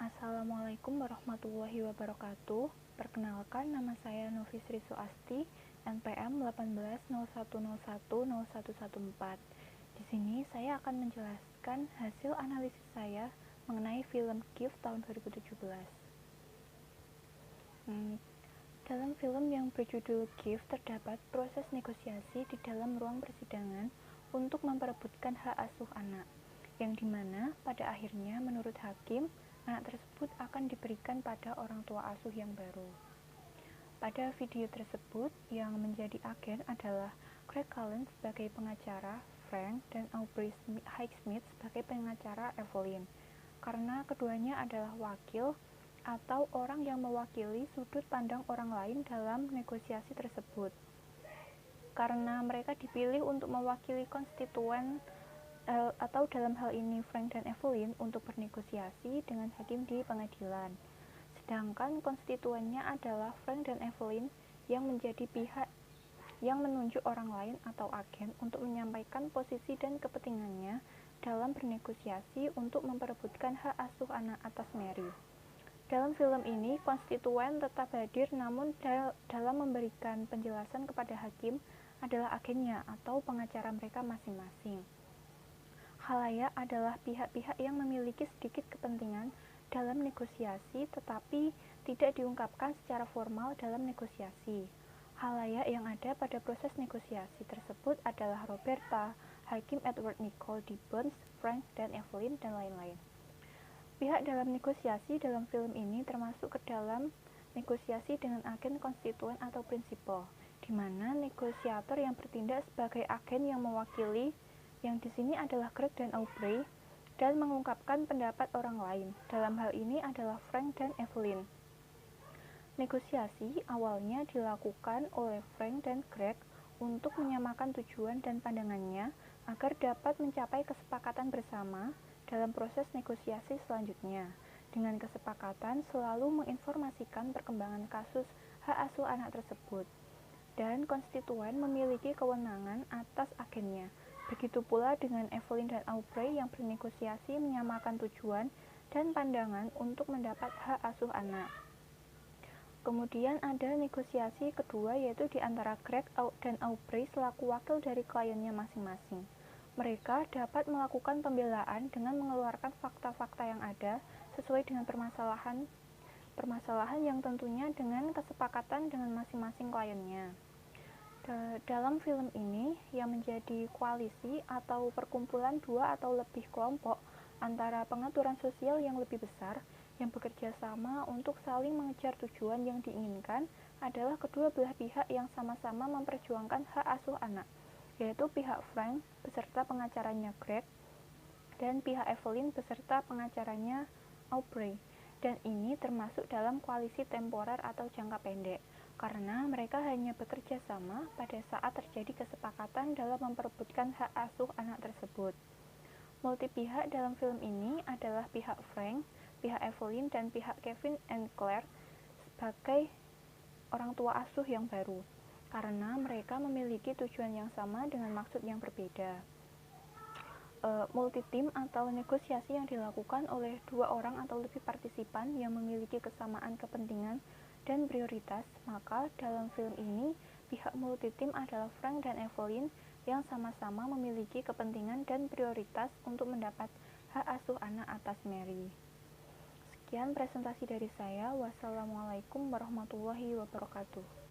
Assalamualaikum warahmatullahi wabarakatuh. Perkenalkan, nama saya Novi Sri Suasti, NPM 1801010114. Di sini saya akan menjelaskan hasil analisis saya mengenai film Gift tahun 2017. Dalam film yang berjudul Gift terdapat proses negosiasi di dalam ruang persidangan untuk memperebutkan hak asuh anak, yang dimana pada akhirnya menurut hakim, anak tersebut akan diberikan pada orang tua asuh yang baru. Pada video tersebut, yang menjadi agen adalah Craig Cullen sebagai pengacara Frank dan Aubrey Highsmith sebagai pengacara Evelyn, karena keduanya adalah wakil atau orang yang mewakili sudut pandang orang lain dalam negosiasi tersebut. Karena mereka dipilih untuk mewakili konstituen atau dalam hal ini Frank dan Evelyn untuk bernegosiasi dengan hakim di pengadilan. Sedangkan konstituennya adalah Frank dan Evelyn yang menjadi pihak yang menunjuk orang lain atau agen untuk menyampaikan posisi dan kepentingannya dalam bernegosiasi untuk memperebutkan hak asuh anak atas Mary. Dalam film ini, konstituen tetap hadir namun dalam memberikan penjelasan kepada hakim adalah agennya atau pengacara mereka masing-masing. Khalayak adalah pihak-pihak yang memiliki sedikit kepentingan dalam negosiasi tetapi tidak diungkapkan secara formal dalam negosiasi. Khalayak yang ada pada proses negosiasi tersebut adalah Roberta, Hakim Edward Nicole Gibbons, Frank dan Evelyn, dan lain-lain. Pihak dalam negosiasi dalam film ini termasuk ke dalam negosiasi dengan agen konstituen atau prinsipal, di mana negosiator yang bertindak sebagai agen yang mewakili, yang di sini adalah Craig dan Aubrey, dan mengungkapkan pendapat orang lain. Dalam hal ini adalah Frank dan Evelyn. Negosiasi awalnya dilakukan oleh Frank dan Craig untuk menyamakan tujuan dan pandangannya agar dapat mencapai kesepakatan bersama dalam proses negosiasi selanjutnya, dengan kesepakatan selalu menginformasikan perkembangan kasus hak asuh anak tersebut, dan konstituen memiliki kewenangan atas agennya. Begitu pula dengan Evelyn dan Aubrey yang bernegosiasi menyamakan tujuan dan pandangan untuk mendapat hak asuh anak. Kemudian ada negosiasi kedua, yaitu di antara Craig dan Aubrey selaku wakil dari kliennya masing-masing. Mereka dapat melakukan pembelaan dengan mengeluarkan fakta-fakta yang ada sesuai dengan permasalahan yang tentunya dengan kesepakatan dengan masing-masing kliennya. Dalam film ini, yang menjadi koalisi atau perkumpulan dua atau lebih kelompok antara pengaturan sosial yang lebih besar yang bekerja sama untuk saling mengejar tujuan yang diinginkan adalah kedua belah pihak yang sama-sama memperjuangkan hak asuh anak, yaitu pihak Frank beserta pengacaranya Craig dan pihak Evelyn beserta pengacaranya Aubrey. Dan ini termasuk dalam koalisi temporer atau jangka pendek, karena mereka hanya bekerja sama pada saat terjadi kesepakatan dalam memperebutkan hak asuh anak tersebut. Multi pihak dalam film ini adalah pihak Frank, pihak Evelyn, dan pihak Kevin and Claire sebagai orang tua asuh yang baru, karena mereka memiliki tujuan yang sama dengan maksud yang berbeda. Multi-tim atau negosiasi yang dilakukan oleh dua orang atau lebih partisipan yang memiliki kesamaan kepentingan dan prioritas, maka dalam film ini pihak multi-tim adalah Frank dan Evelyn yang sama-sama memiliki kepentingan dan prioritas untuk mendapat hak asuh anak atas Mary. Sekian presentasi dari saya. Wassalamualaikum warahmatullahi wabarakatuh.